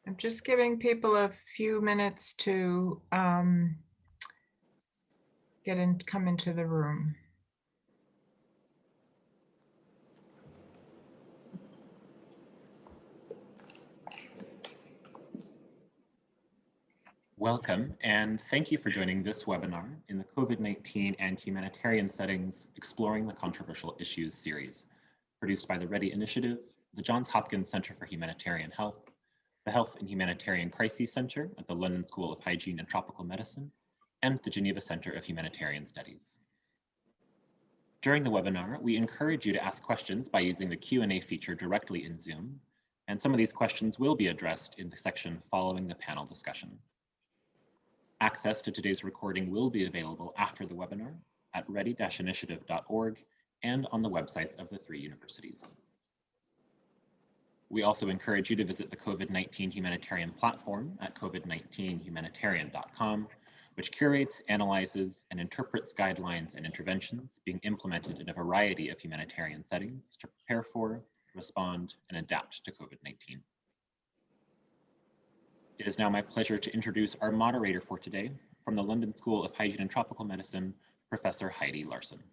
I'm just giving people a few minutes to come into the room. Welcome, and thank you for joining this webinar in the COVID-19 and humanitarian settings, Exploring the Controversial Issues series, produced by the READY Initiative, the Johns Hopkins Center for Humanitarian Health, the Health and Humanitarian Crises Center at the London School of Hygiene and Tropical Medicine, and the Geneva Center of Humanitarian Studies. During the webinar, we encourage you to ask questions by using the Q&A feature directly in Zoom, and some of these questions will be addressed in the section following the panel discussion. Access to today's recording will be available after the webinar at ready-initiative.org and on the websites of the 3 universities. We also encourage you to visit the COVID-19 humanitarian platform at covid19humanitarian.com, which curates, analyzes, and interprets guidelines and interventions being implemented in a variety of humanitarian settings to prepare for, respond, and adapt to COVID-19. It is now my pleasure to introduce our moderator for today, from the London School of Hygiene and Tropical Medicine, Professor Heidi Larson.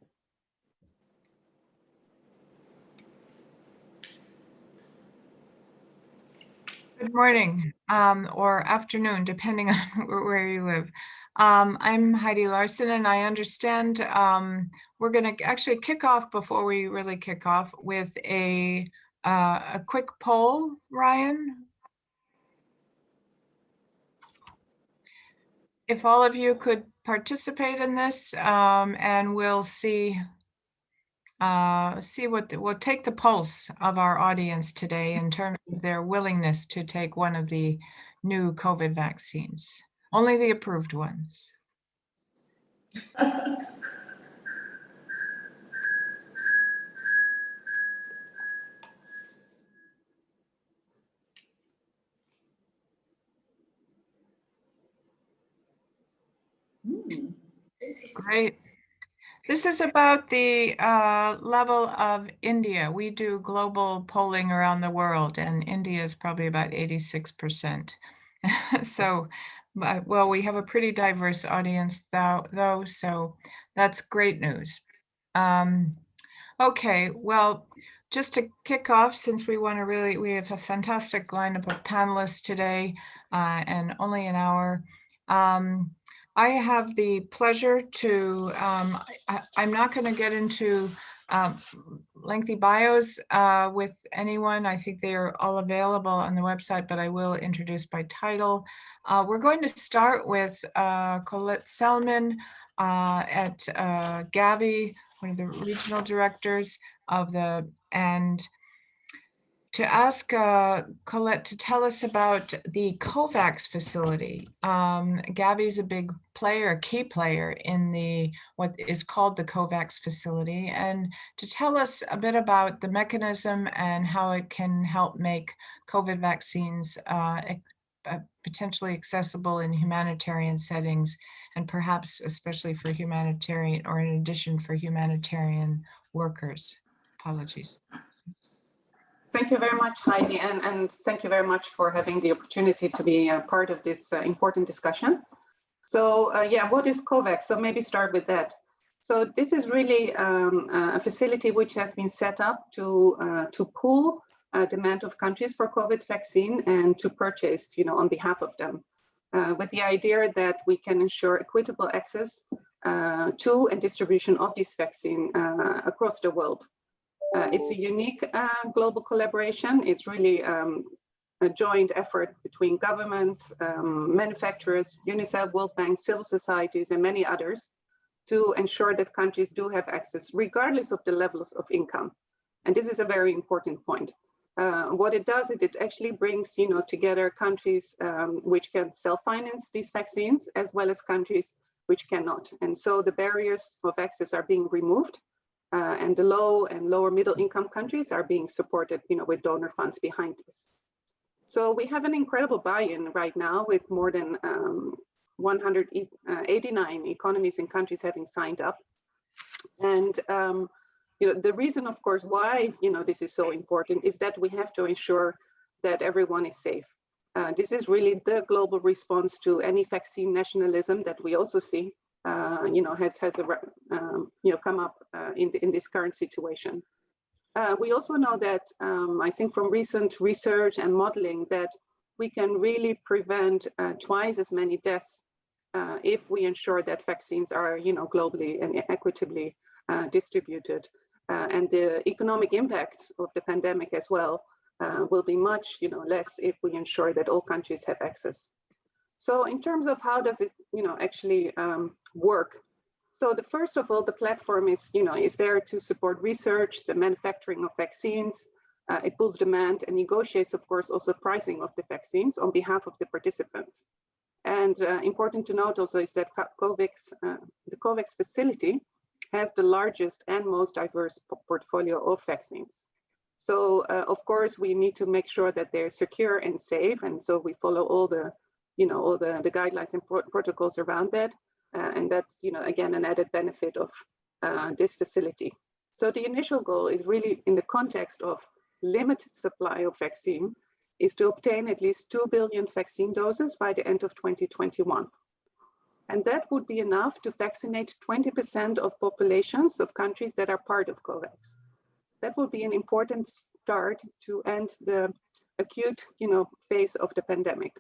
Good morning or afternoon, depending on where you live. I'm Heidi Larson, and I understand we're going to actually kick off before we really kick off with a quick poll, Ryan. If all of you could participate in this, and we'll we'll take the pulse of our audience today in terms of their willingness to take one of the new COVID vaccines, only the approved ones. Great. This is about the level of India. We do global polling around the world, and India is probably about 86%. So, well, we have a pretty diverse audience though, so that's great news. Okay, well, just to kick off, since we have a fantastic lineup of panelists today and only an hour. I have the pleasure to, I'm not going to get into lengthy bios with anyone. I think they are all available on the website, but I will introduce by title. We're going to start with Colette Selman at Gavi, one of the regional directors of and to ask Colette to tell us about the Covax facility. Gavi is a big player, a key player in what is called the Covax facility, and to tell us a bit about the mechanism and how it can help make COVID vaccines potentially accessible in humanitarian settings, and perhaps especially for humanitarian, or in addition for humanitarian workers. Apologies. Thank you very much, Heidi, and thank you very much for having the opportunity to be a part of this important discussion. So yeah, what is Covax? So maybe start with that. So this is really a facility which has been set up to pool demand of countries for COVID vaccine and to purchase, on behalf of them, with the idea that we can ensure equitable access to and distribution of this vaccine across the world. It's a unique global collaboration. It's really a joint effort between governments, manufacturers, UNICEF, World Bank, civil societies, and many others to ensure that countries do have access regardless of the levels of income. And this is a very important point. What it does is it actually brings together countries which can self-finance these vaccines, as well as countries which cannot. And so the barriers of access are being removed. And the low and lower middle income countries are being supported, with donor funds behind this. So we have an incredible buy-in right now, with more than 189 economies and countries having signed up. And the reason, of course, why this is so important is that we have to ensure that everyone is safe. This is really the global response to any vaccine nationalism that we also see, has come up in this current situation. We also know that I think from recent research and modeling that we can really prevent twice as many deaths if we ensure that vaccines are, globally and equitably distributed, and the economic impact of the pandemic as well will be much, less if we ensure that all countries have access. So in terms of how does it, actually work? So first of all, the platform is, is there to support research, the manufacturing of vaccines. It pulls demand and negotiates, of course, also pricing of the vaccines on behalf of the participants. And important to note also is that the Covax facility has the largest and most diverse portfolio of vaccines. So of course, we need to make sure that they're secure and safe. And so we follow all the, all the guidelines and protocols around that. And that's, again, an added benefit of this facility. So the initial goal is really in the context of limited supply of vaccine is to obtain at least 2 billion vaccine doses by the end of 2021. And that would be enough to vaccinate 20% of populations of countries that are part of Covax. That would be an important start to end the acute, phase of the pandemic.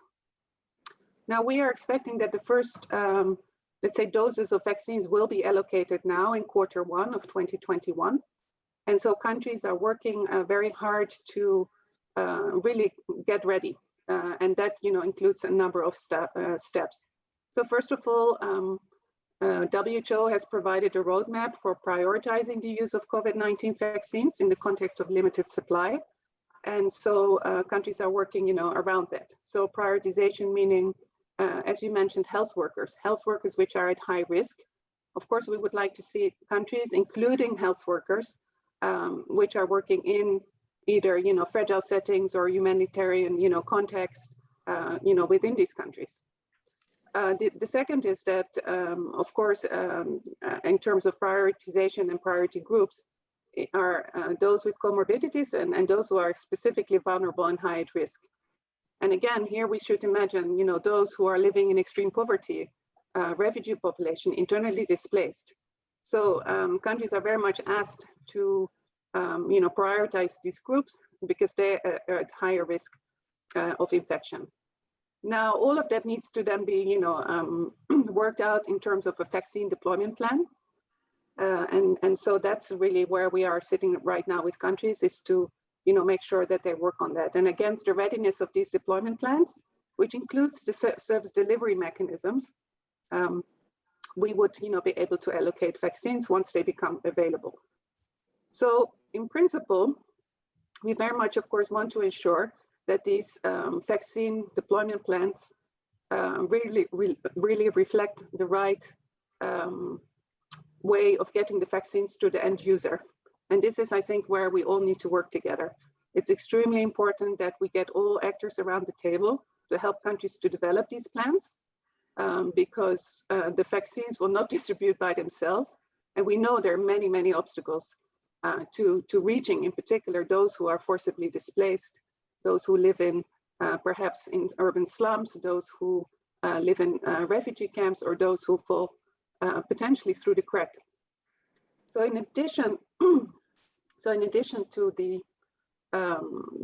Now we are expecting that the first, let's say, doses of vaccines will be allocated now in Q1 of 2021. And so countries are working very hard to really get ready. And that, includes a number of steps. So first of all, WHO has provided a roadmap for prioritizing the use of COVID-19 vaccines in the context of limited supply. And so countries are working, around that. So prioritization meaning, as you mentioned, health workers which are at high risk. Of course, we would like to see countries, including health workers, which are working in either, fragile settings or humanitarian, context, within these countries. The second is that, of course, in terms of prioritization and priority groups, are those with comorbidities and those who are specifically vulnerable and high at risk. And again, here we should imagine, those who are living in extreme poverty, refugee population, internally displaced. So countries are very much asked to, prioritize these groups because they are at higher risk of infection. Now, all of that needs to then be, worked out in terms of a vaccine deployment plan. And so that's really where we are sitting right now with countries, is to, make sure that they work on that. And against the readiness of these deployment plans, which includes the service delivery mechanisms, we would, be able to allocate vaccines once they become available. So in principle, we very much, of course, want to ensure that these vaccine deployment plans really reflect the right way of getting the vaccines to the end user. And this is, I think, where we all need to work together. It's extremely important that we get all actors around the table to help countries to develop these plans, because the vaccines will not distribute by themselves. And we know there are many, many obstacles to reaching, in particular, those who are forcibly displaced, those who live in perhaps in urban slums, those who live in refugee camps, or those who fall potentially through the crack. So in addition, to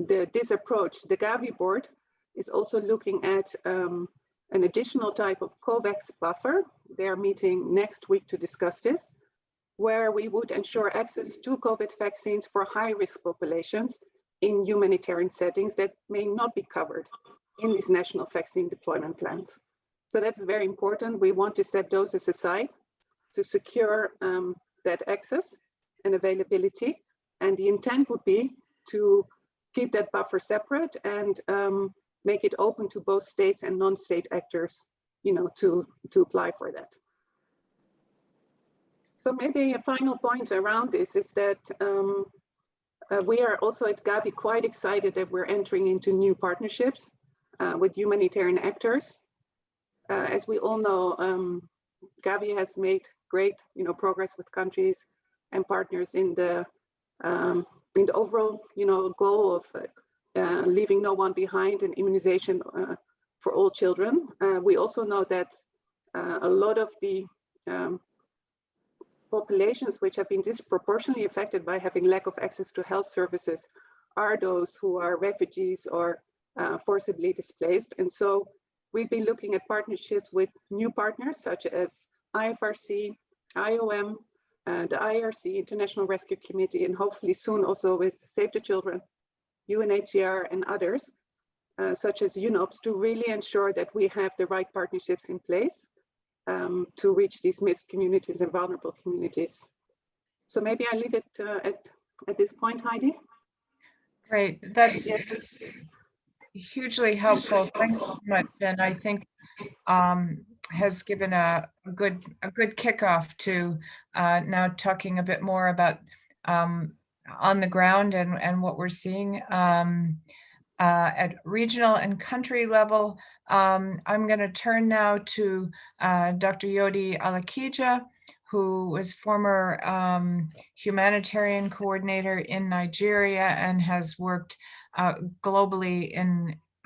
this approach, the Gavi board is also looking at an additional type of Covax buffer. They are meeting next week to discuss this, where we would ensure access to COVID vaccines for high-risk populations in humanitarian settings that may not be covered in these national vaccine deployment plans. So that's very important. We want to set doses aside to secure that access and availability. And the intent would be to keep that buffer separate and make it open to both states and non-state actors, to apply for that. So maybe a final point around this is that we are also at Gavi quite excited that we're entering into new partnerships with humanitarian actors. As we all know, Gavi has made great, progress with countries and partners in the overall, goal of leaving no one behind and immunization for all children. We also know that a lot of the populations which have been disproportionately affected by having lack of access to health services are those who are refugees or forcibly displaced. And so we've been looking at partnerships with new partners such as IFRC, IOM, the IRC, International Rescue Committee, and hopefully soon also with Save the Children, UNHCR, and others, such as UNOPS, to really ensure that we have the right partnerships in place to reach these missed communities and vulnerable communities. So maybe I leave it at this point, Heidi. Great, that's hugely helpful. Thanks so much, and I think has given a good kickoff to now talking a bit more about on the ground and what we're seeing at regional and country level. I'm going to turn now to Dr. Chowdhury, who was former humanitarian coordinator in Nigeria and has worked globally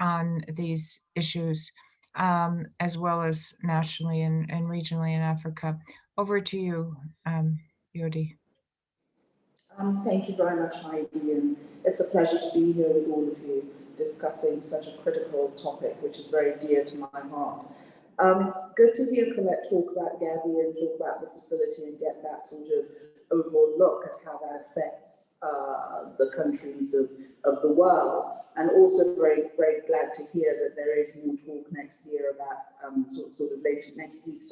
on these issues, as well as nationally and regionally in Africa. Over to you, Chowdhury. Thank you very much, Heidi, and it's a pleasure to be here with all of you discussing such a critical topic, which is very dear to my heart. It's good to hear Colette talk about Gavi and talk about the facility and get that sort of overall look at how that affects the countries of the world. And also very, very glad to hear that there is more talk next year about, sort of later next week,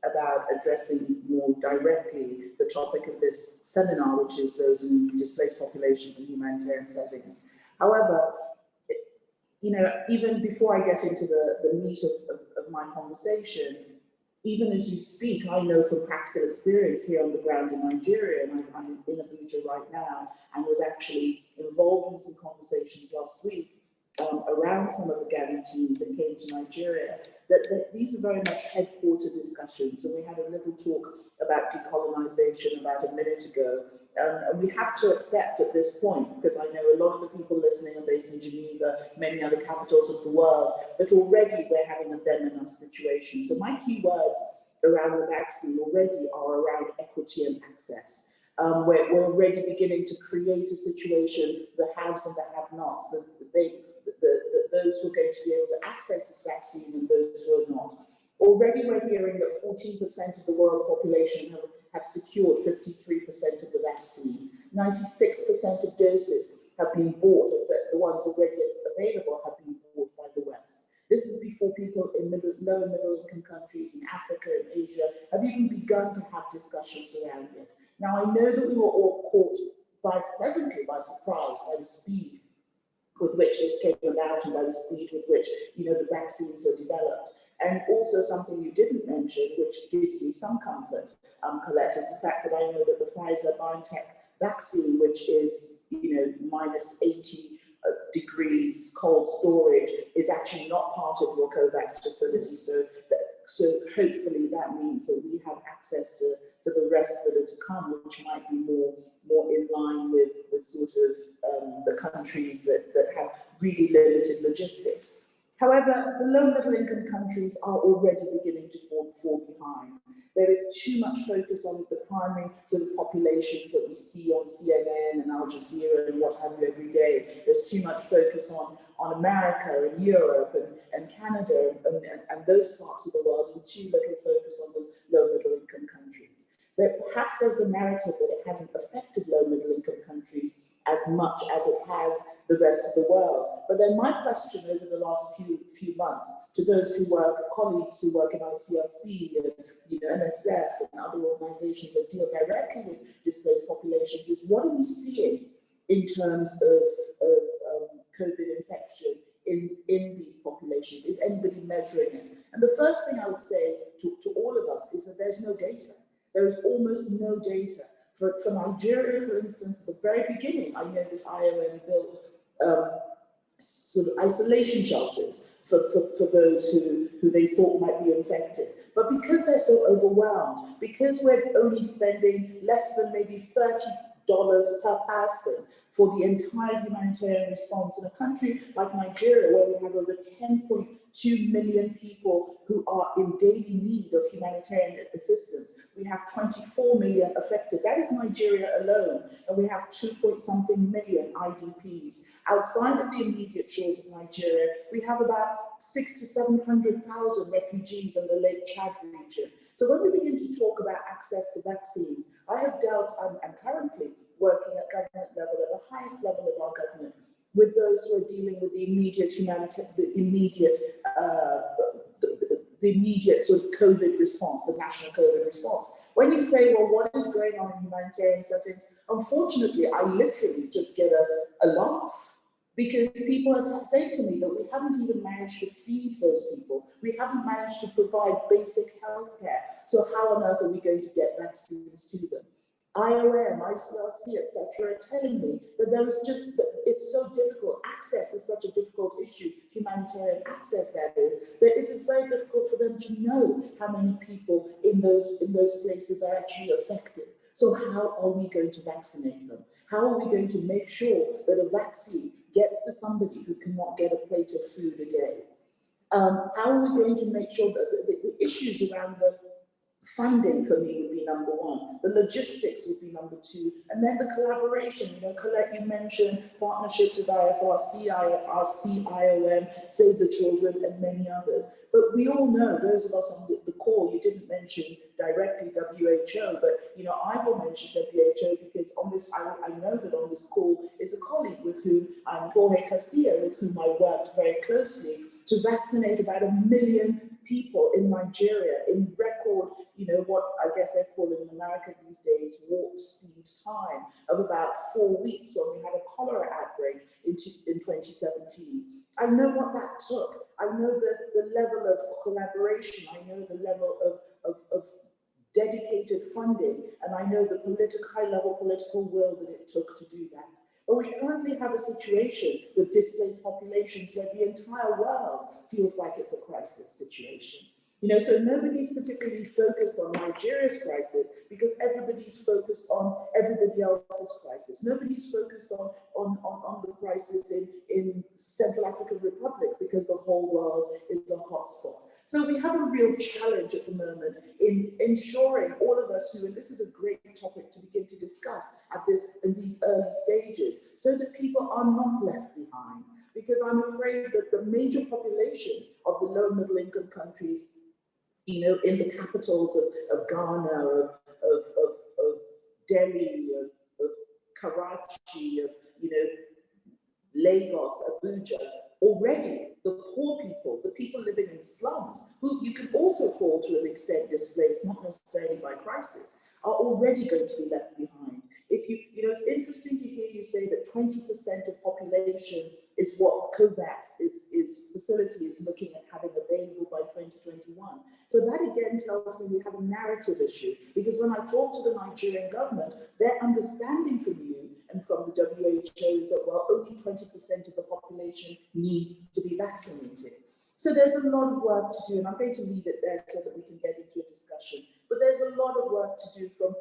about addressing more directly the topic of this seminar, which is those in displaced populations and humanitarian settings. However, you know, even before I get into the meat of my conversation, even as you speak, I know from practical experience here on the ground in Nigeria, and I'm in Abuja right now, and was actually involved in some conversations last week around some of the Gavi teams that came to Nigeria, that these are very much headquarter discussions. And we had a little talk about decolonization about a minute ago. And we have to accept at this point, because I know a lot of the people listening are based in Geneva, many other capitals of the world, that already we're having a them and us situation. So my key words around the vaccine already are around equity and access. We're already beginning to create a situation, the haves and the have-nots, those who are going to be able to access this vaccine and those who are not. Already we're hearing that 14% of the world's population have secured 53% of the vaccine. 96% of doses have been bought, the ones already available have been bought by the West. This is before people in low and middle income countries in Africa and Asia have even begun to have discussions around it. Now, I know that we were all caught pleasantly by surprise by the speed with which this came about and by the speed with which, you know, the vaccines were developed. And also something you didn't mention, which gives me some comfort, Colette, is the fact that I know that the Pfizer-BioNTech vaccine, which is, you know, minus 80 degrees cold storage, is actually not part of your Covax facility. So hopefully that means that we have access to the rest that are to come, which might be more in line with sort of the countries that have really limited logistics. However, the low middle income countries are already beginning to fall behind. There is too much focus on the primary sort of populations that we see on CNN and Al Jazeera and what have you every day. There's too much focus on America and Europe and Canada and those parts of the world, and too little focus on the low middle income countries. Perhaps there's a narrative that it hasn't affected low middle income countries as much as it has the rest of the world. But then my question over the last few months to those who work, colleagues who work in ICRC and, you know, MSF and other organizations that deal directly with displaced populations is, what are we seeing in terms of COVID infection in these populations? Is anybody measuring it? And the first thing I would say to all of us is that there's no data. There is almost no data. For Nigeria, for instance, at the very beginning, I know that IOM built sort of isolation shelters for those who they thought might be infected. But because they're so overwhelmed, because we're only spending less than maybe $30 per person for the entire humanitarian response in a country like Nigeria, where we have over 10.2 million people who are in daily need of humanitarian assistance. We have 24 million affected. That is Nigeria alone. And we have 2-point-something million IDPs. Outside of the immediate shores of Nigeria, we have about 600,000 to 700,000 refugees in the Lake Chad region. So when we begin to talk about access to vaccines, I have dealt, I'm currently working at government level, at the highest level of our government, with those who are dealing with the immediate the immediate sort of COVID response, the national COVID response. When you say, well, what is going on in humanitarian settings? Unfortunately, I literally just get a laugh, because people are saying to me that we haven't even managed to feed those people. We haven't managed to provide basic health care. So how on earth are we going to get vaccines to them? IOM, ICRC, etc., are telling me that there is just, it's so difficult. Access is such a difficult issue, humanitarian access that is, that it's very difficult for them to know how many people in those places are actually affected. So how are we going to vaccinate them? How are we going to make sure that a vaccine gets to somebody who cannot get a plate of food a day? How are we going to make sure that the issues around the funding for me would be number one, the logistics would be number two, and then the collaboration. You know, Colette, you mentioned partnerships with IFRC, IRC, IOM, Save the Children, and many others. But we all know, those of us on the call, you didn't mention directly WHO, but you know, I will mention WHO because on this, I know that on this call is a colleague with whom, Jorge Castillo, with whom I worked very closely to vaccinate about 1 million people in Nigeria in record, you know, what I guess they call in America these days, warp speed time of about 4 weeks when we had a cholera outbreak in 2017. I know what that took. I know the level of collaboration. I know the level of dedicated funding, and I know the high-level political will that it took to do that. But we currently have a situation with displaced populations where the entire world feels like it's a crisis situation. You know, so nobody's particularly focused on Nigeria's crisis because everybody's focused on everybody else's crisis. Nobody's focused on the crisis in Central African Republic because the whole world is a hotspot. So we have a real challenge at the moment in ensuring all of us who, and this is a great topic to begin to discuss in these early stages, so that people are not left behind. Because I'm afraid that the major populations of the low middle income countries, you know, in the capitals of Ghana, of Delhi, of Karachi, of, you know, Lagos, Abuja, already the poor people, the people living in slums, who you can also call to an extent displaced, not necessarily by crisis, are already going to be left behind. If you know, it's interesting to hear you say that 20% of population is what Covax facility is looking at having available by 2021. So that again tells me we have a narrative issue, because when I talk to the Nigerian government, their understanding from you and from the WHO is that, well, only 20% of the population needs to be vaccinated. So there's a lot of work to do, and I'm going to leave it there so that we can get into a discussion. But there's a lot of work to do from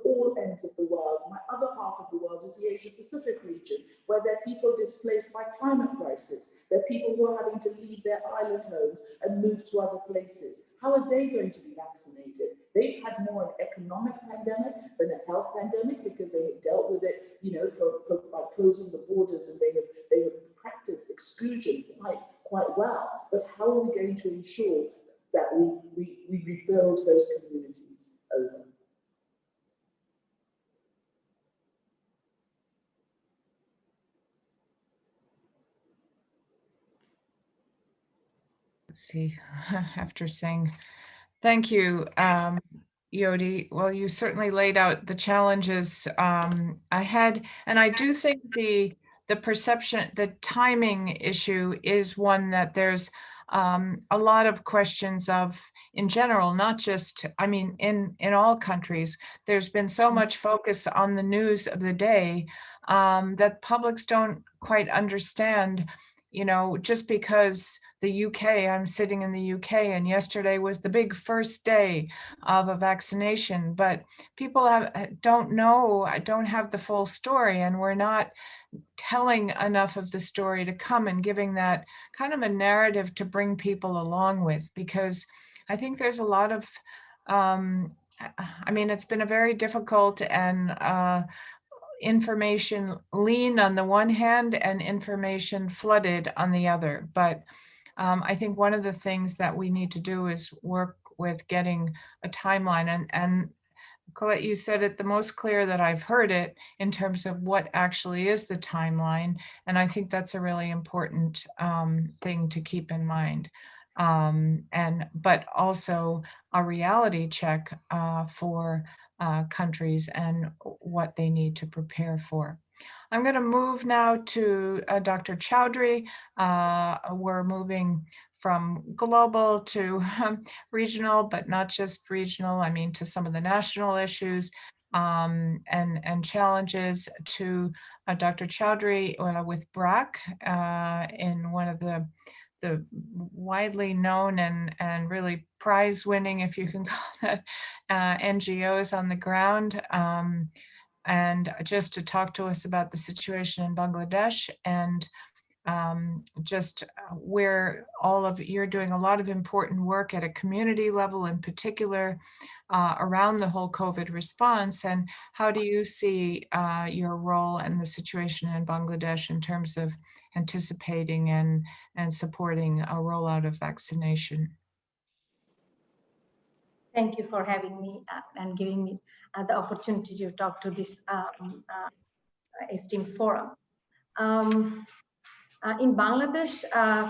all ends of the world. My other half of the world is the Asia Pacific region, where there are people displaced by climate crisis. There are people who are having to leave their island homes and move to other places. How are they going to be vaccinated? They've had more an economic pandemic than a health pandemic because they have dealt with it, you know, by closing the borders, and they have practiced exclusion quite well. But how are we going to ensure that we rebuild those communities over? Let's see, after saying thank you, Ayoade. Well, you certainly laid out the challenges ahead, and I do think the perception, the timing issue is one that there's a lot of questions of in general, not just, I mean, in all countries. There's been so much focus on the news of the day that publics don't quite understand you know, just because the UK, I'm sitting in the UK, and yesterday was the big first day of a vaccination, but people don't know, don't have the full story, and we're not telling enough of the story to come and giving that kind of a narrative to bring people along with, because I think there's a lot of, I mean, it's been a very difficult and information lean on the one hand and information flooded on the other. But I think one of the things that we need to do is work with getting a timeline. And Colette, you said it the most clear that I've heard it in terms of what actually is the timeline. And I think that's a really important thing to keep in mind. But also a reality check for countries and what they need to prepare for. I'm going to move now to Dr. Chowdhury. We're moving from global to regional, but not just regional, I mean, to some of the national issues and challenges, to Dr. Chowdhury with BRAC in one of the widely known and really prize-winning, if you can call that, NGOs on the ground, and just to talk to us about the situation in Bangladesh and just where you're doing a lot of important work at a community level in particular around the whole COVID response. And how do you see your role and the situation in Bangladesh in terms of anticipating and supporting a rollout of vaccination? Thank you for having me and giving me the opportunity to talk to this esteemed forum. In Bangladesh,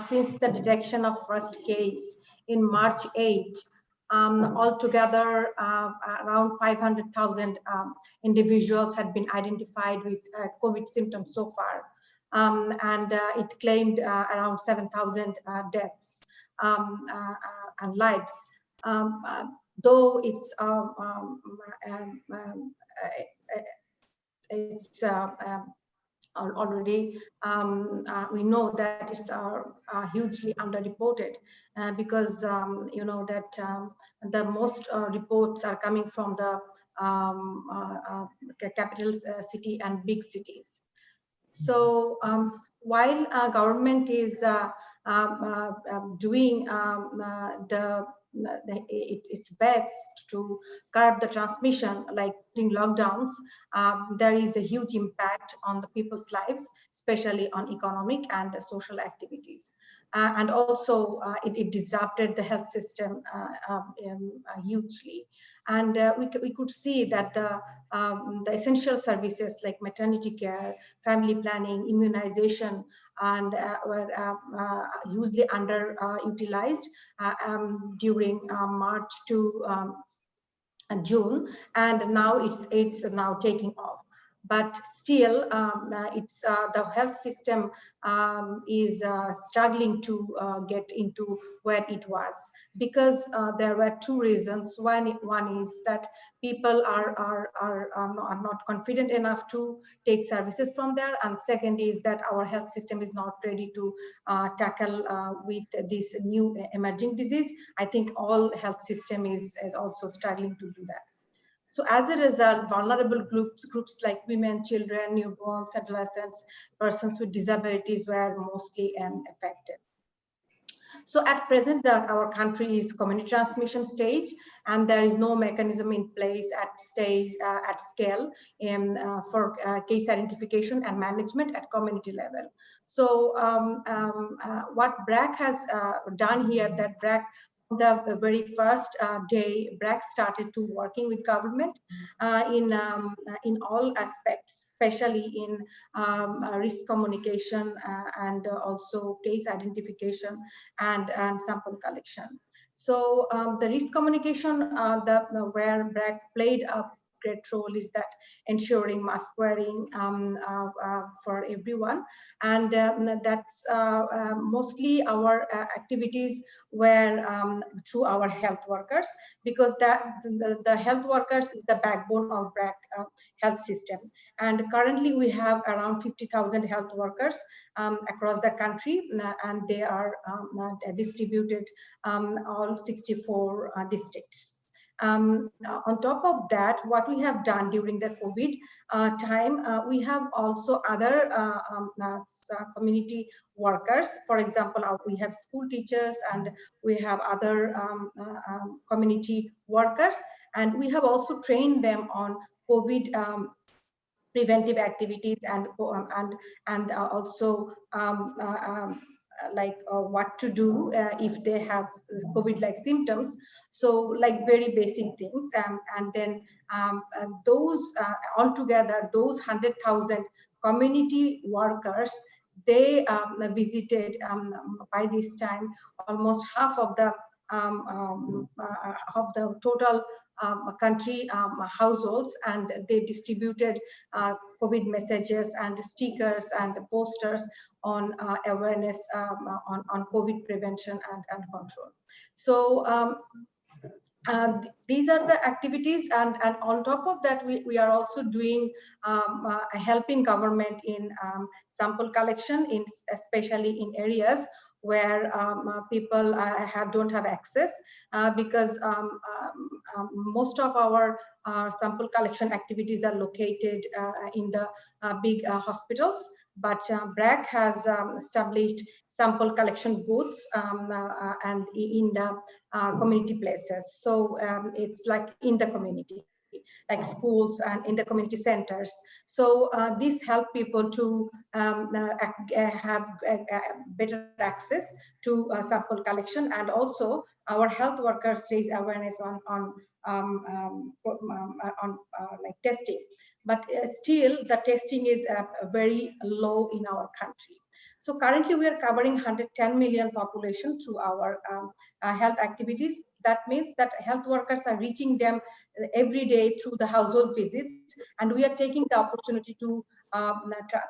since the detection of first case in March 8, altogether around 500,000 individuals had been identified with COVID symptoms so far. And it claimed around 7,000 deaths and lives. Though it's already we know that it's hugely underreported because you know that the most reports are coming from the capital city and big cities. So while government is doing its best to curb the transmission, like during lockdowns, there is a huge impact on the people's lives, especially on economic and social activities. And also it disrupted the health system hugely. And we could see that the essential services like maternity care, family planning, immunization, and were hugely underutilized during March to June, and now it's now taking off. But still, it's the health system is struggling to get into where it was, because there were two reasons. One is that people are not confident enough to take services from there, and second is that our health system is not ready to tackle with this new emerging disease. I think all health system is also struggling to do that. So as a result, vulnerable groups like women, children, newborns, adolescents, persons with disabilities were mostly affected. So at present, our country is community transmission stage, and there is no mechanism in place at scale for case identification and management at community level. So what BRAC has done here, that BRAC, the very first day, BRAC started to working with government in all aspects, especially in risk communication and also case identification and sample collection. So the risk communication, where BRAC played a great role is that ensuring mask wearing for everyone, and that's mostly our activities were through our health workers, because the health workers is the backbone of BRAC health system. And currently we have around 50,000 health workers across the country, and they are distributed all 64 districts. On top of that, what we have done during the COVID time, we have also other community workers. For example, we have school teachers and we have other community workers, and we have also trained them on COVID preventive activities and also what to do if they have COVID-like symptoms. So like very basic things, and then those altogether, those 100,000 community workers, they visited by this time almost half of the total country households, and they distributed COVID messages and stickers and posters on awareness on COVID prevention and control. So these are the activities, and on top of that, we are also doing helping government in sample collection, especially in areas where people don't have access, because most of our sample collection activities are located in the big hospitals. But BRAC has established sample collection booths and in the community places. So it's like in the community, like schools and in the community centers. So this help people to have better access to sample collection, and also our health workers raise awareness on like testing. But still the testing is very low in our country. So currently we are covering 110 million population through our health activities. That means that health workers are reaching them every day through the household visits, and we are taking the opportunity to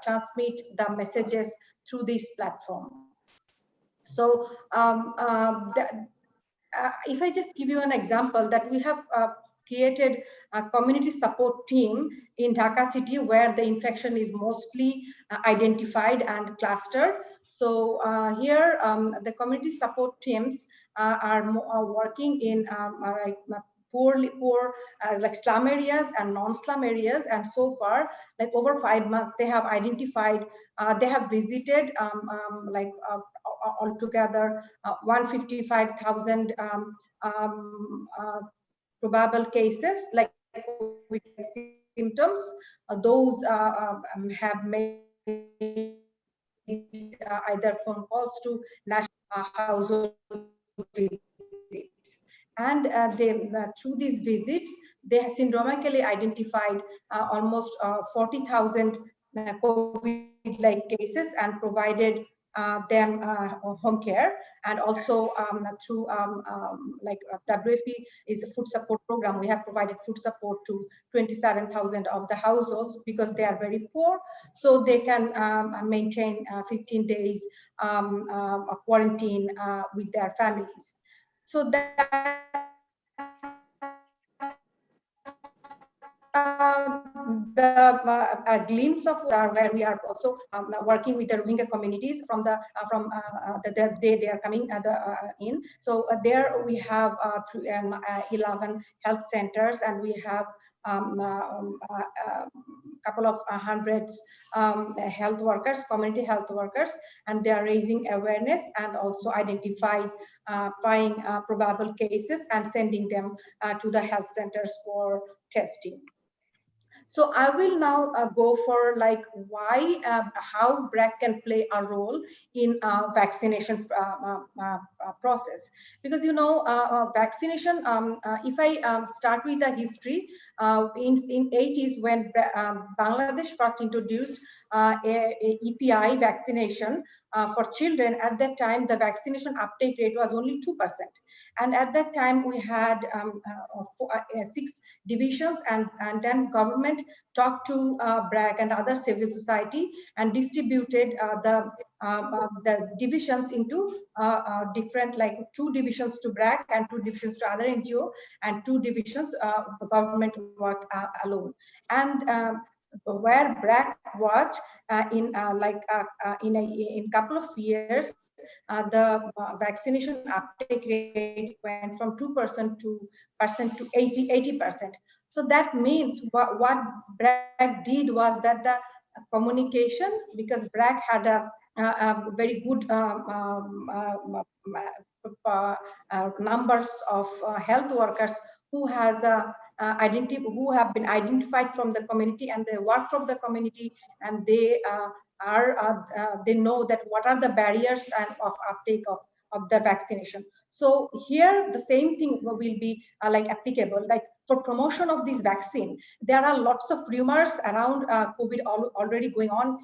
transmit the messages through this platform. So if I just give you an example, that we have created a community support team in Dhaka city, where the infection is mostly identified and clustered. So here the community support teams are working in poor like slum areas and non-slum areas, and so far, like over 5 months, they have identified, they have visited altogether 155,000 probable cases, like with symptoms. Those have made either phone calls to national household visits. And through these visits, they have syndromically identified almost 40,000 COVID-like cases and provided them home care. And also through WFP is a food support program. We have provided food support to 27,000 of the households, because they are very poor, so they can maintain 15 days quarantine with their families. So that a glimpse of where we are also working with the Rohingya communities from the day they are coming in. So there we have 11 health centers, and we have couple of hundreds health workers, community health workers, and they are raising awareness and also identifying probable cases and sending them to the health centers for testing. So I will now go for like why, how BRAC can play a role in vaccination process. Because vaccination, if I start with the history, in 80s when Bangladesh first introduced a EPI vaccination for children, at that time the vaccination uptake rate was only 2%. And at that time we had 6 divisions, and then government talked to BRAC and other civil society and distributed the divisions into different, like 2 divisions to BRAC and 2 divisions to other NGO, and 2 divisions government worked alone. And where BRAC worked in a couple of years, the vaccination uptake rate went from 2% to 80%. So that means what BRAC did was that the communication, because BRAC had a very good numbers of health workers who have been identified from the community, and they work from the community, and they they know that what are the barriers and of uptake of the vaccination. So here the same thing will be like applicable. Like for promotion of this vaccine, there are lots of rumors around COVID already going on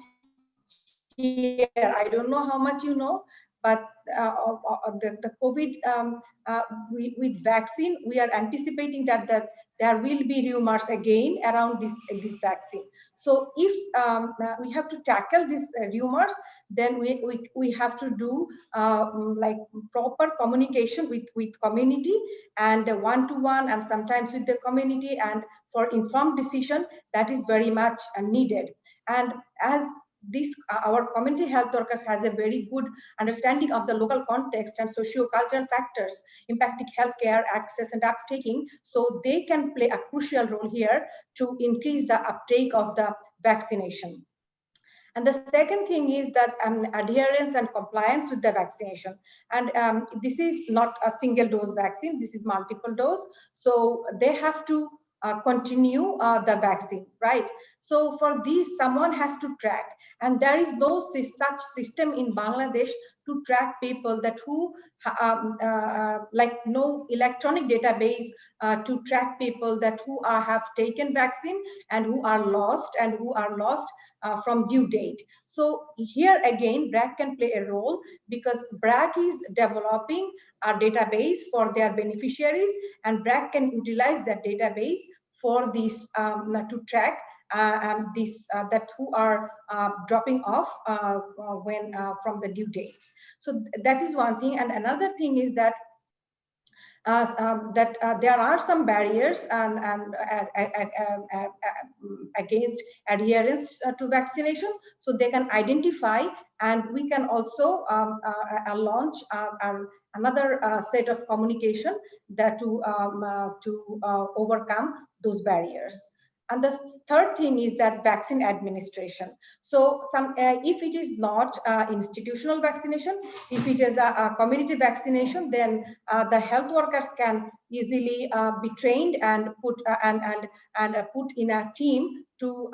here. I don't know how much you know, but the COVID with vaccine, we are anticipating that there will be rumors again around this vaccine. So if we have to tackle these rumors, then we have to do like proper communication with community, and one-to-one, and sometimes with the community, and for informed decision, that is very much needed. And as this our community health workers has a very good understanding of the local context and socio-cultural factors impacting healthcare access and uptaking, so they can play a crucial role here to increase the uptake of the vaccination. And the second thing is that adherence and compliance with the vaccination. And this is not a single dose vaccine, this is multiple dose. So they have to continue the vaccine, right? So for this, someone has to track, and there is no such system in Bangladesh to track people that who like no electronic database to track people that who have taken vaccine and who are lost from due date. So here again, BRAC can play a role, because BRAC is developing a database for their beneficiaries, and BRAC can utilize that database for this to track that who are dropping off when from the due dates. So that is one thing. And another thing is that there are some barriers against adherence to vaccination, so they can identify, and we can also launch another set of communication that to overcome those barriers. And the third thing is that vaccine administration. So if it is not institutional vaccination, if it is a community vaccination, then the health workers can easily be trained and put put in a team to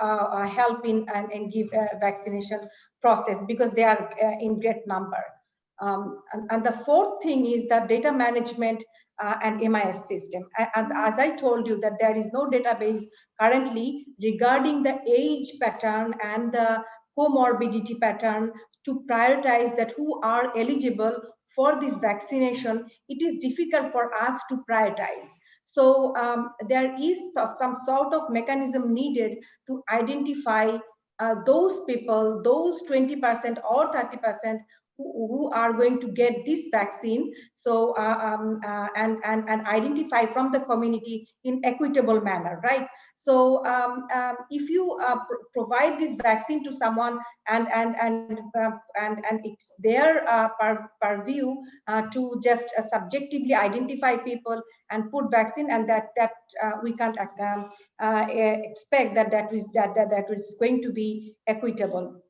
help in and give a vaccination process, because they are in great number. And the fourth thing is that data management and MIS system. And as I told you, that there is no database currently regarding the age pattern and the comorbidity pattern to prioritize that who are eligible for this vaccination. It is difficult for us to prioritize. So there is some sort of mechanism needed to identify those people, those 20% or 30% who are going to get this vaccine, so and identify from the community in equitable manner, right? So if you provide this vaccine to someone and it's their purview to just subjectively identify people and put vaccine, and that we can't expect that is going to be equitable.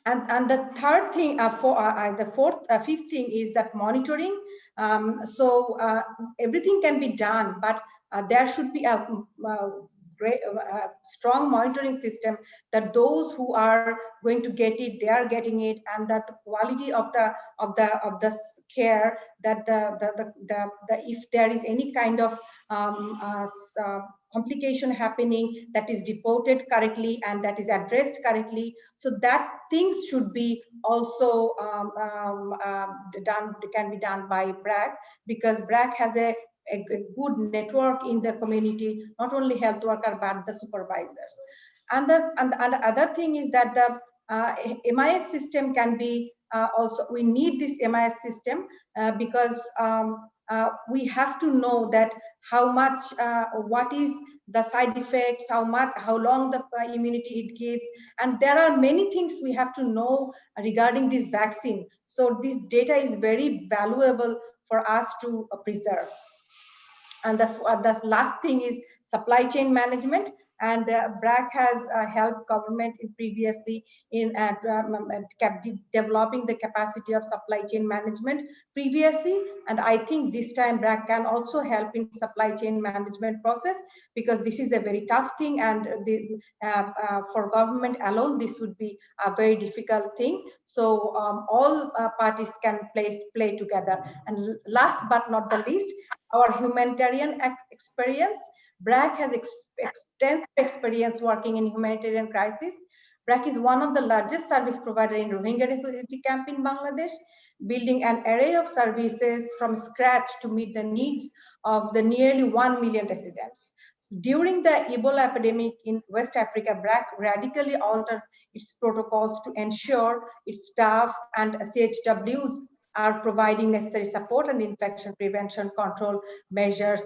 And the third thing, fifth thing is that monitoring. So everything can be done, but there should be a great, strong monitoring system, that those who are going to get it, they are getting it, and that the quality of the care, that if there is any kind of complication happening, that is reported correctly and that is addressed correctly. So that things should be also can be done by BRAC, because BRAC has a good network in the community, not only health worker but the supervisors. And the other thing is that the MIS system can be also, we need this MIS system because we have to know that how much, what is the side effects, how long the immunity it gives, and there are many things we have to know regarding this vaccine. So this data is very valuable for us to preserve. And the last thing is supply chain management. And BRAC has helped government previously in developing the capacity of supply chain management previously. And I think this time BRAC can also help in supply chain management process, because this is a very tough thing, and for government alone, this would be a very difficult thing. So all parties can play together. And last but not the least, our humanitarian experience. BRAC has extensive experience working in humanitarian crisis. BRAC is one of the largest service provider in Rohingya refugee camp in Bangladesh, building an array of services from scratch to meet the needs of the nearly 1 million residents. During the Ebola epidemic in West Africa, BRAC radically altered its protocols to ensure its staff and CHWs are providing necessary support and infection prevention control measures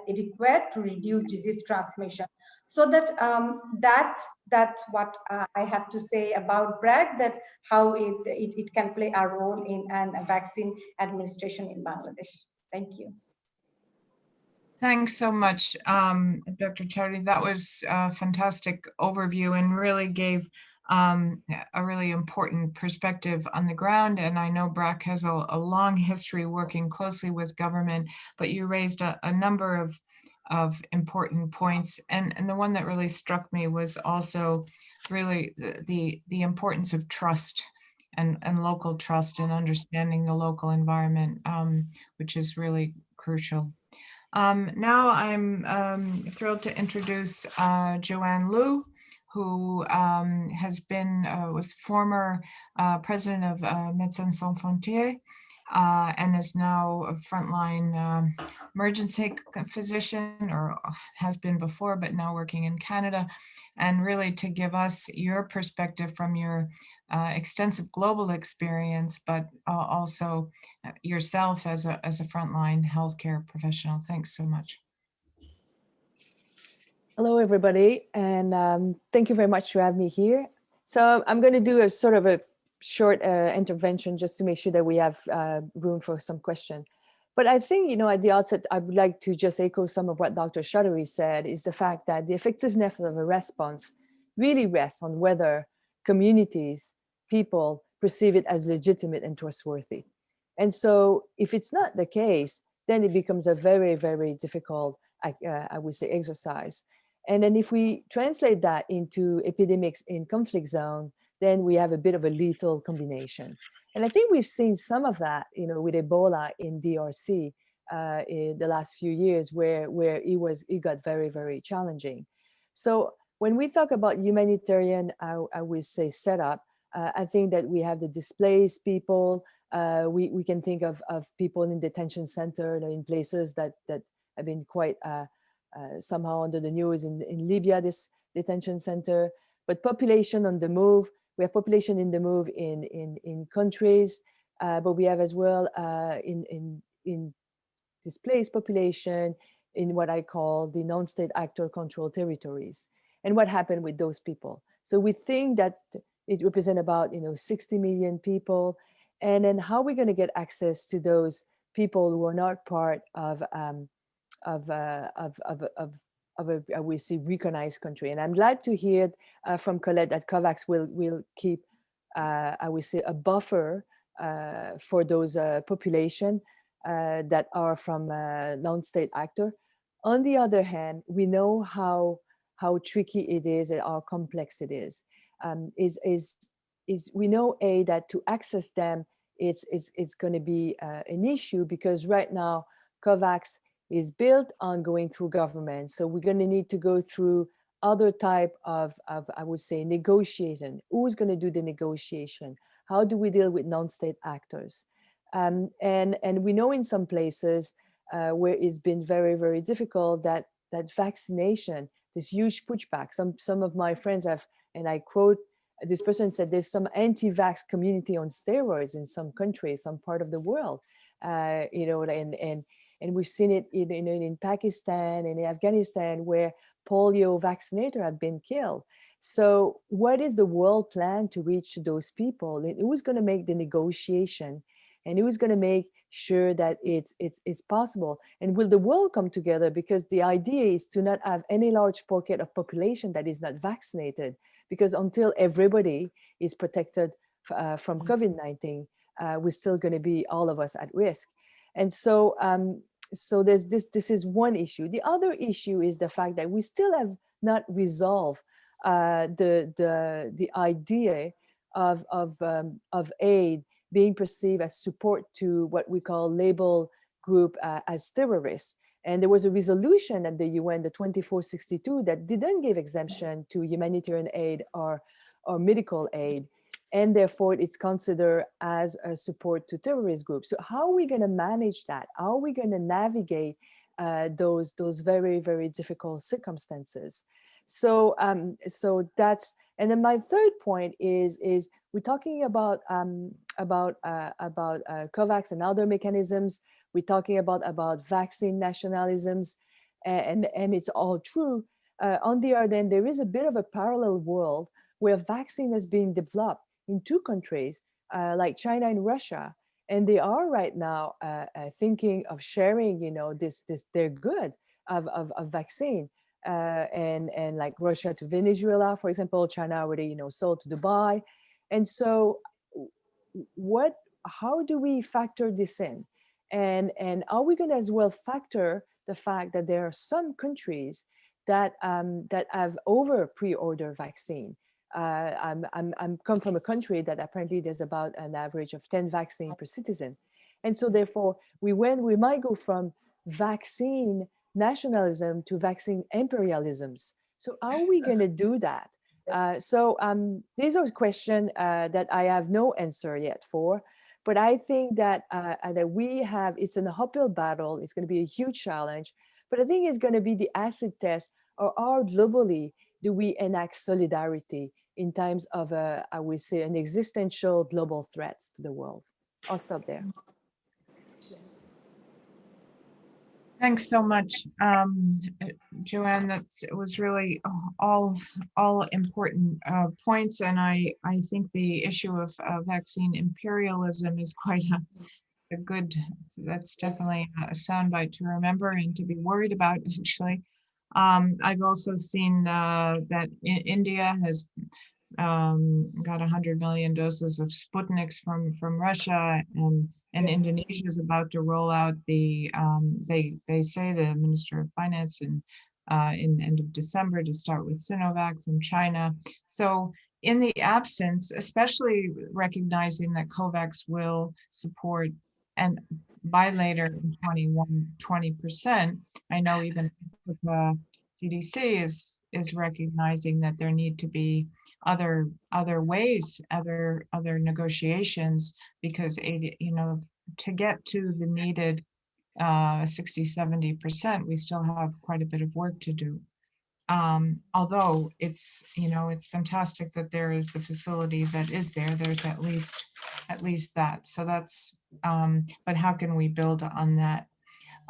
required to reduce disease transmission. So that that's what I have to say about BRAC, that how it can play a role in a vaccine administration in Bangladesh. Thank you. Thanks so much, Dr. Chowdhury. That was a fantastic overview and really gave a really important perspective on the ground. And I know BRAC has a long history working closely with government, but you raised a number of important points. And the one that really struck me was also really the importance of trust and local trust and understanding the local environment, which is really crucial. Now I'm thrilled to introduce Joanne Liu, who was former president of Médecins Sans Frontières and is now a frontline emergency physician, or has been before, but now working in Canada, and really to give us your perspective from your extensive global experience, but also yourself as a frontline healthcare professional. Thanks so much. Hello, everybody, and thank you very much for having me here. So I'm going to do a sort of a short intervention just to make sure that we have room for some questions. But I think, at the outset, I would like to just echo some of what Dr. Chowdhury said, is the fact that the effectiveness of a response really rests on whether communities, people perceive it as legitimate and trustworthy. And so if it's not the case, then it becomes a very, very difficult, I would say, exercise. And then if we translate that into epidemics in conflict zone, then we have a bit of a lethal combination. And I think we've seen some of that, with Ebola in DRC in the last few years, where it got very, very challenging. So when we talk about humanitarian, I would say setup, I think that we have the displaced people. We can think of people in detention center, in places that have been quite somehow under the news in Libya, this detention center. But population on the move, we have population in the move in countries, but we have as well in displaced population in what I call the non-state actor controlled territories. And what happened with those people? So we think that it represents about 60 million people, and then how are we going to get access to those people who are not part of I will say recognized country? And I'm glad to hear from Colette that Covax will keep I will say a buffer for those population that are from non-state actor. On the other hand, we know how how tricky it is and how complex it is. We know that to access them, it's going to be an issue, because right now Covax is built on going through government. So we're going to need to go through other type of I would say, negotiation. Who's going to do the negotiation? How do we deal with non-state actors? And we know in some places where it's been very, very difficult, that vaccination, this huge pushback. Some of my friends have, and I quote, this person said there's some anti-vax community on steroids in some countries, some part of the world, you know, and we've seen it in Pakistan and in Afghanistan, where polio vaccinator have been killed. So what is the world plan to reach those people? And who's going to make the negotiation? And who's going to make sure that it's possible? And will the world come together? Because the idea is to not have any large pocket of population that is not vaccinated, because until everybody is protected from COVID-19, we're still going to be, all of us, at risk. And so so there's this is one issue. The other issue is the fact that we still have not resolved the idea of aid being perceived as support to what we call label group as terrorists. And there was a resolution at the UN, the 2462, that didn't give exemption to humanitarian aid or medical aid. And therefore it's considered as a support to terrorist groups. So how are we going to manage that? How are we going to navigate those very, very difficult circumstances? So that's, and then my third point is we're talking about Covax and other mechanisms. We're talking about vaccine nationalisms, and it's all true. On the other hand, there is a bit of a parallel world where vaccine has been developed in two countries, like China and Russia, and they are right now thinking of sharing, you know, this their good of vaccine, and like Russia to Venezuela, for example. China already, you know, sold to Dubai, and so how do we factor this in, and are we going to as well factor the fact that there are some countries that have over pre-order vaccine? I'm come from a country that apparently there's about an average of 10 vaccines per citizen. And so therefore we might go from vaccine nationalism to vaccine imperialisms. So how are we going to do that? These are questions that I have no answer yet for, but I think that it's an uphill battle. It's going to be a huge challenge, but I think it's going to be the acid test, or how globally do we enact solidarity in times of, I would say, an existential global threat to the world. I'll stop there. Thanks so much, Joanne. That was really all important points, and I think the issue of vaccine imperialism is quite a good. That's definitely a soundbite to remember and to be worried about. Actually, I've also seen that India has got 100 million doses of Sputniks from Russia, and Indonesia is about to roll out the, they say the Minister of Finance in end of December to start with Sinovac from China. So in the absence, especially recognizing that Covax will support, and by later in 20%, I know even the CDC is recognizing that there need to be other ways, other negotiations, because to get to the needed 60-70%, we still have quite a bit of work to do. Although it's fantastic that there is the facility that is there. There's at least that. So that's but how can we build on that?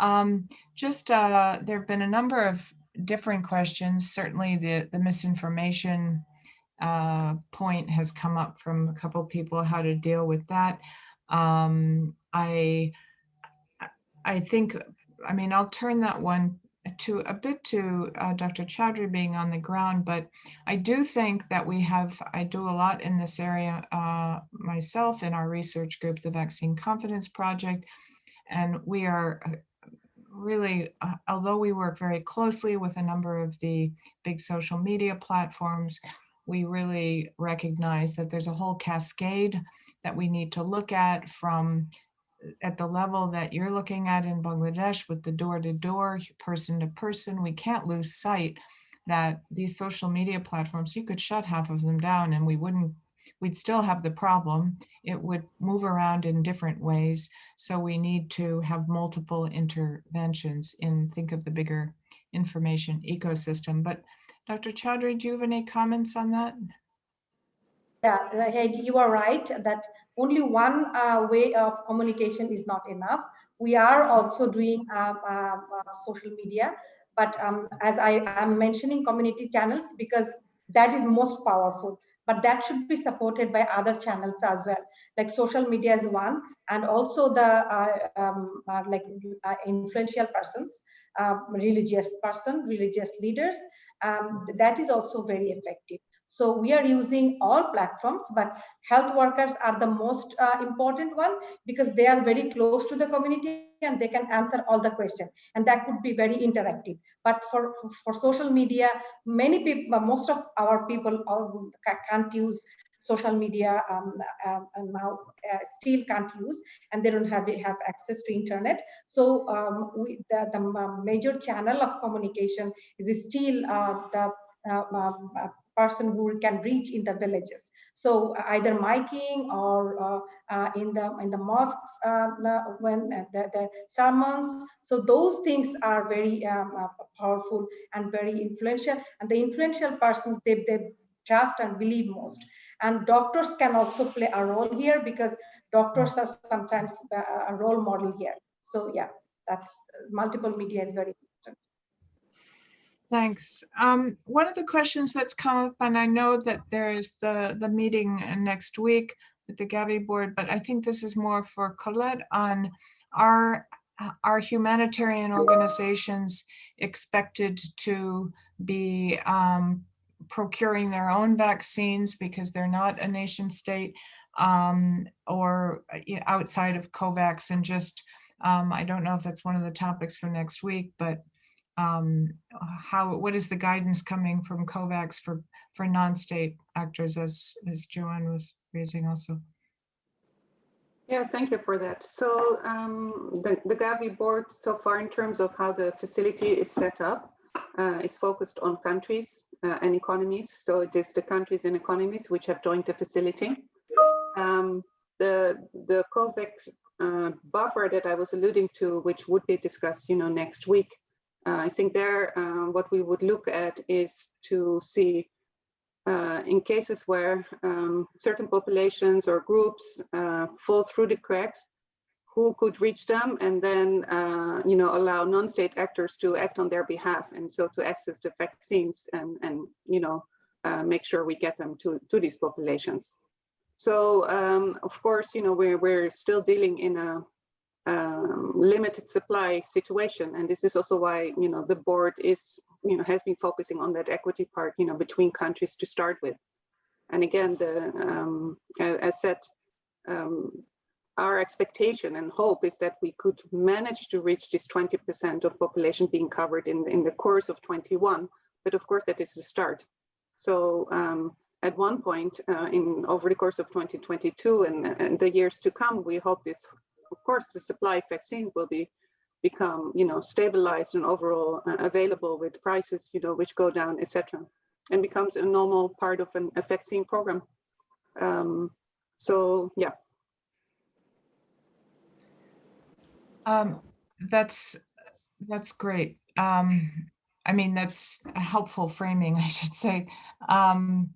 There have been a number of different questions. Certainly the misinformation point has come up from a couple of people, how to deal with that. I think, I'll turn that one to Dr. Chowdhury being on the ground, but I do think that I do a lot in this area myself in our research group, the Vaccine Confidence Project, and we are really, although we work very closely with a number of the big social media platforms, we really recognize that there's a whole cascade that we need to look at from at the level that you're looking at in Bangladesh with the door-to-door, person-to-person. We can't lose sight that these social media platforms, you could shut half of them down and we'd still have the problem. It would move around in different ways. So we need to have multiple interventions think of the bigger information ecosystem. But Dr. Chowdhury, do you have any comments on that? Yeah, Heidi, you are right that only one way of communication is not enough. We are also doing social media, but as I am mentioning community channels because that is most powerful, but that should be supported by other channels as well. Like social media is one, and also the influential persons, religious leaders, that is also very effective. So we are using all platforms, but health workers are the most important one because they are very close to the community and they can answer all the questions, and that could be very interactive. But for social media, many people, most of our people can't use social media and now still can't use, and they don't have access to internet. So the major channel of communication is still the person who can reach in the villages. So either miking or in the mosques when the sermons. So those things are very powerful and very influential. And the influential persons, they trust and believe most. And doctors can also play a role here because doctors are sometimes a role model here. So yeah, that's multiple media is very important. Thanks. One of the questions that's come up, and I know that there's the meeting next week with the Gavi board, but I think this is more for Colette on are humanitarian organizations expected to be procuring their own vaccines because they're not a nation state or outside of Covax, and just I don't know if that's one of the topics for next week, but what is the guidance coming from Covax for non-state actors, as Joanne was raising also? Yeah, thank you for that. So the Gavi board so far in terms of how the facility is set up is focused on countries and economies. So it is the countries and economies which have joined the facility. The Covax buffer that I was alluding to, which would be discussed, next week, I think there what we would look at is to see in cases where certain populations or groups fall through the cracks, who could reach them, and then allow non-state actors to act on their behalf, and so to access the vaccines and make sure we get them to these populations. So of course, we're still dealing in a limited supply situation, and this is also why the board is has been focusing on that equity part between countries to start with. And again, as said, our expectation and hope is that we could manage to reach this 20% of population being covered in the course of 21, but of course that is the start. So at one point over the course of 2022 and the years to come, we hope this, of course, the supply of vaccine will become stabilized and overall available with prices which go down, etc., and becomes a normal part of a vaccine program. So yeah. That's great. I mean, that's a helpful framing, I should say. Ayoade,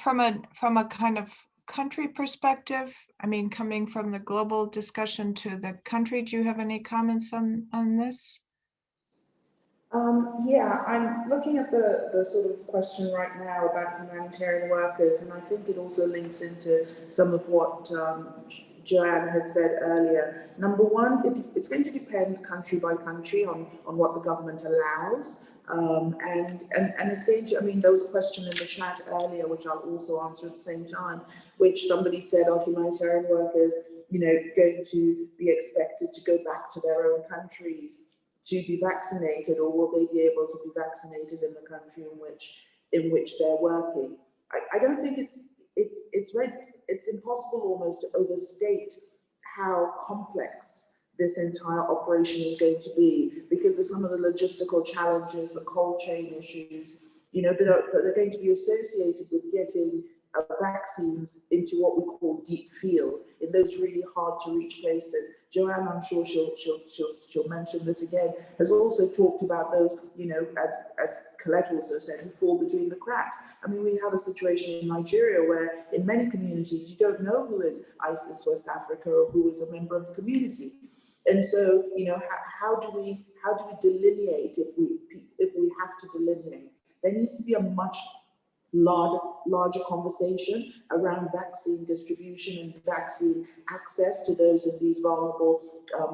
from a kind of country perspective, I mean, coming from the global discussion to the country, do you have any comments on this? Yeah, I'm looking at the sort of question right now about humanitarian workers, and I think it also links into some of what Joanne had said earlier. Number one, it's going to depend country by country on what the government allows. And it's going to, I mean, there was a question in the chat earlier, which I'll also answer at the same time, which somebody said, are humanitarian workers going to be expected to go back to their own countries to be vaccinated, or will they be able to be vaccinated in the country in which they're working? I don't think it's impossible almost to overstate how complex this entire operation is going to be, because of some of the logistical challenges, the cold chain issues, that are going to be associated with getting vaccines into what we call deep field, in those really hard to reach places. Joanne, I'm sure she'll mention this again, has also talked about those, as Colette also said, who fall between the cracks. I mean, we have a situation in Nigeria where in many communities, you don't know who is ISIS West Africa or who is a member of the community. And so, how do we delineate if we have to delineate? There needs to be a much larger conversation around vaccine distribution and vaccine access to those in these vulnerable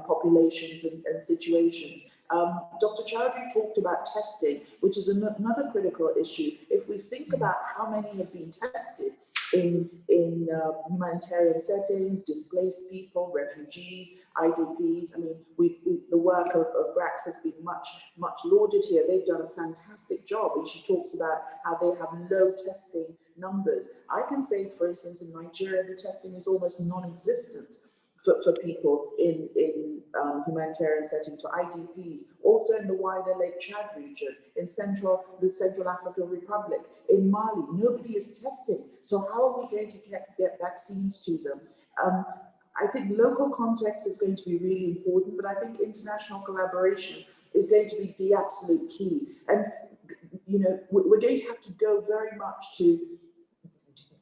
populations and situations. Dr. Chowdhury talked about testing, which is another critical issue. If we think about how many have been tested in humanitarian settings, displaced people, refugees, IDPs. I mean, the work of BRAC has been much lauded here. They've done a fantastic job, and she talks about how they have low testing numbers. I can say, for instance, in Nigeria, the testing is almost non-existent for people in humanitarian settings, for IDPs, also in the wider Lake Chad region, in the Central African Republic, in Mali. Nobody is testing. So how are we going to get vaccines to them? I think local context is going to be really important, but I think international collaboration is going to be the absolute key. And, we're going to have to go very much to,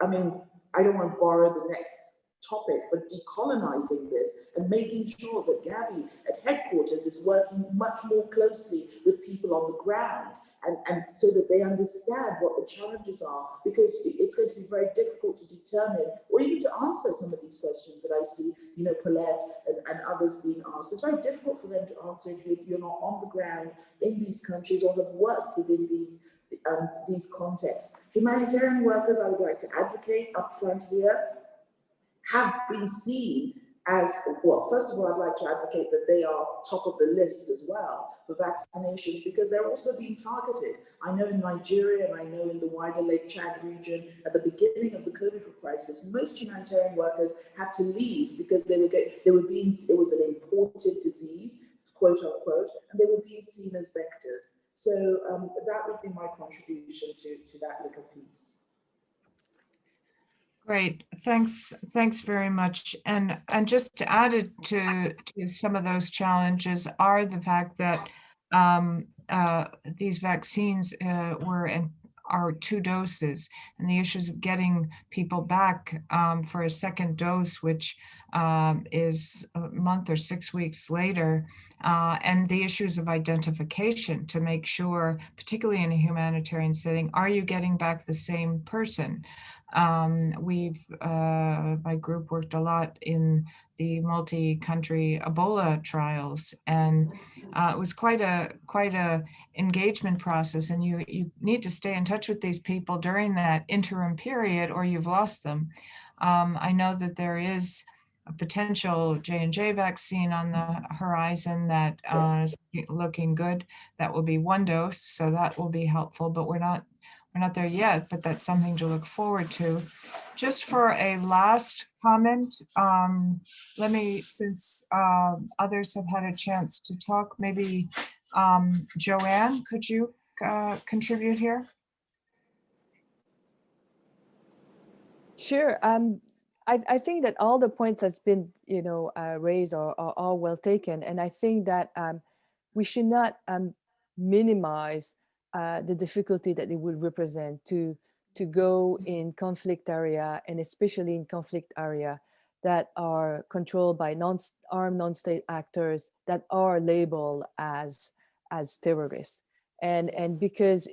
I mean, I don't want to borrow the next topic, but decolonizing this and making sure that Gavi at headquarters is working much more closely with people on the ground, and so that they understand what the challenges are, because it's going to be very difficult to determine or even to answer some of these questions that I see, Colette and others being asked. It's very difficult for them to answer if you're not on the ground in these countries or have worked within these contexts. Humanitarian workers, I would like to advocate up front here, have been seen as, well, first of all, I'd like to advocate that they are top of the list as well for vaccinations, because they're also being targeted. I know in Nigeria, and I know in the wider Lake Chad region, at the beginning of the COVID crisis, most humanitarian workers had to leave because it was an imported disease, quote unquote, and they were being seen as vectors. So that would be my contribution to that little piece. Great, thanks very much. And just to add it to some of those challenges are the fact that these vaccines are 2 doses, and the issues of getting people back for a second dose, which is a month or 6 weeks later, and the issues of identification to make sure, particularly in a humanitarian setting, are you getting back the same person? My group worked a lot in the multi-country Ebola trials, and it was quite a engagement process, and you need to stay in touch with these people during that interim period or you've lost them. I know that there is a potential J&J vaccine on the horizon that is looking good. That will be 1 dose, so that will be helpful, but we're not there yet, but that's something to look forward to. Just for a last comment, let me, since others have had a chance to talk, maybe Joanne, could you contribute here? Sure. I think that all the points that's been, raised are all well taken, and I think that we should not minimize the difficulty that it would represent to go in conflict area, and especially in conflict area that are controlled by armed non-state actors that are labeled as terrorists, and because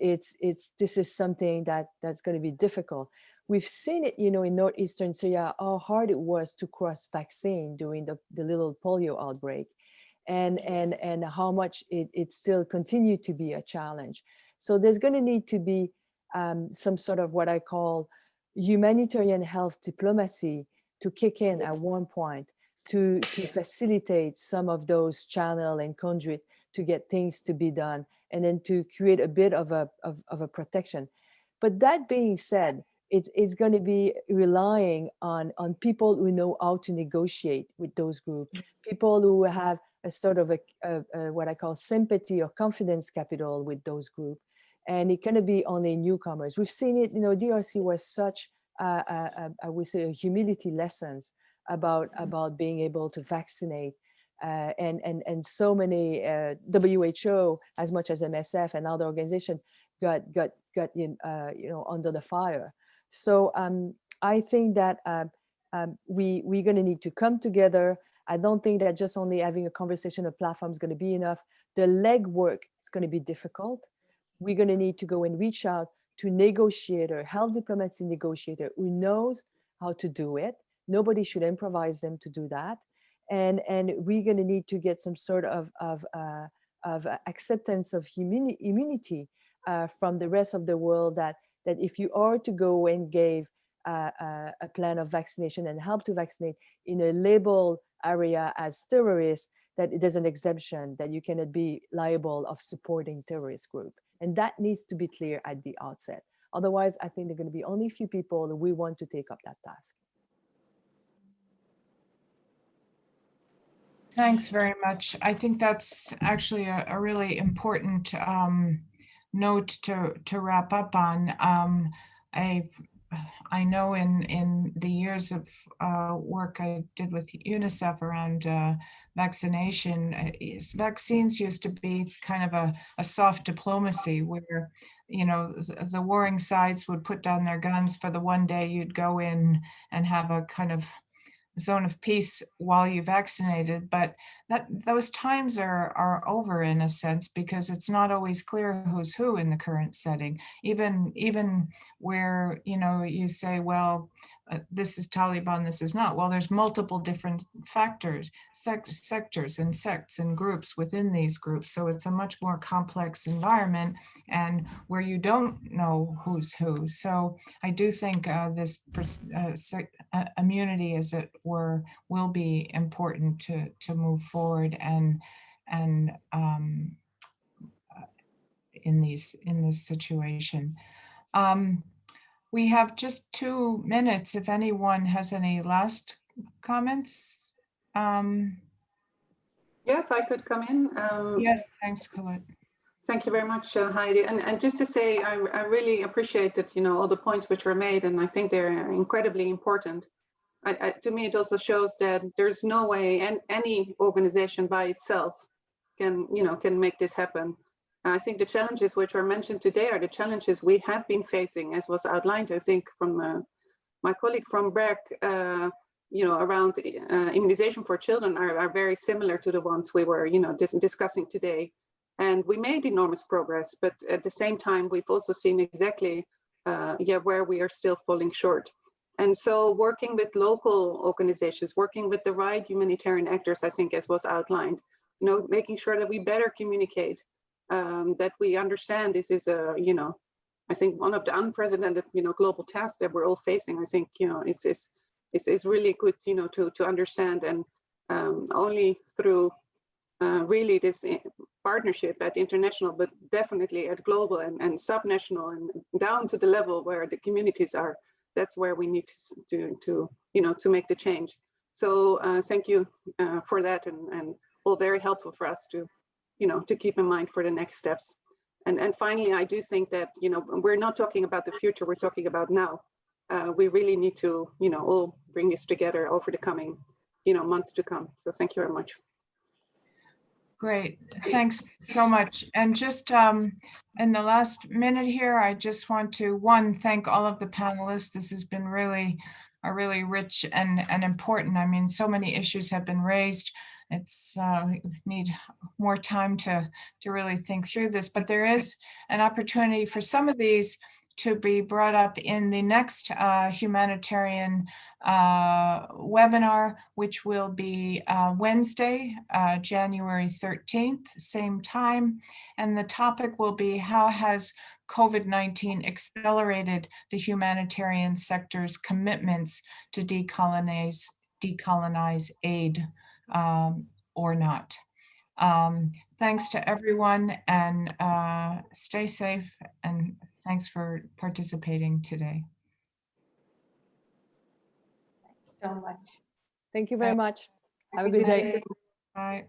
this is something that's going to be difficult. We've seen it, in northeastern Syria, how hard it was to cross vaccine during the little polio outbreak, and how much it still continued to be a challenge. So there's going to need to be some sort of what I call humanitarian health diplomacy to kick in at one point, to facilitate some of those channel and conduit to get things to be done, and then to create a bit of a protection. But that being said, it's going to be relying on people who know how to negotiate with those groups, people who have a sort of a what I call sympathy or confidence capital with those groups. And it can be only newcomers. We've seen it, DRC was such, I would say, a humility lessons about being able to vaccinate. And so many WHO, as much as MSF and other organizations, got under the fire. So I think that we're going to need to come together. I don't think that just only having a conversation, a platform is going to be enough. The legwork is going to be difficult. We're going to need to go and reach out to negotiator, health diplomacy negotiator who knows how to do it. Nobody should improvise them to do that. And we're going to need to get some sort of acceptance of immunity from the rest of the world, that if you are to go and give a plan of vaccination and help to vaccinate in a labeled area as terrorist, that there's an exemption, that you cannot be liable of supporting terrorist group. And that needs to be clear at the outset. Otherwise, I think there are going to be only a few people who want to take up that task. Thanks very much. I think that's actually a really important note to wrap up on. I know in the years of work I did with UNICEF around vaccination, vaccines used to be kind of a soft diplomacy where, the warring sides would put down their guns for the one day you'd go in and have a kind of zone of peace while you vaccinated, but those times are over in a sense, because it's not always clear who's who in the current setting. Even where you say, well, this is Taliban, this is not. Well, there's multiple different factors, sectors and sects and groups within these groups. So it's a much more complex environment, and where you don't know who's who. So I do think this immunity, as it were, will be important to move forward and in this situation. We have just 2 minutes. If anyone has any last comments. Yeah, if I could come in. Yes, thanks, Colette. Thank you very much, Heidi. And just to say, I really appreciate that, all the points which were made, and I think they're incredibly important. To me, it also shows that there's no way any organization by itself can make this happen. I think the challenges which were mentioned today are the challenges we have been facing, as was outlined, I think, from my colleague from BRAC, around immunization for children are very similar to the ones we were, discussing today. And we made enormous progress, but at the same time, we've also seen exactly, where we are still falling short. And so working with local organizations, working with the right humanitarian actors, I think, as was outlined, making sure that we better communicate, that we understand this is I think one of the unprecedented, global tasks that we're all facing. I think, is really good, to understand, and only through really this partnership at international, but definitely at global and subnational and down to the level where the communities are. That's where we need to make the change. So thank you for that, and all very helpful for us to keep in mind for the next steps. And finally, I do think that, we're not talking about the future, we're talking about now. We really need to, all bring this together over the coming, months to come. So thank you very much. Great, thanks so much. And just in the last minute here, I just want to, thank all of the panelists. This has been really rich and important. I mean, so many issues have been raised. It's we need more time to really think through this, but there is an opportunity for some of these to be brought up in the next humanitarian webinar, which will be Wednesday, January 13th, same time. And the topic will be, how has COVID-19 accelerated the humanitarian sector's commitments to decolonize decolonize aid or not. Thanks to everyone, and stay safe, and thanks for participating today. So much. Thank you very much. Have a good day. Bye.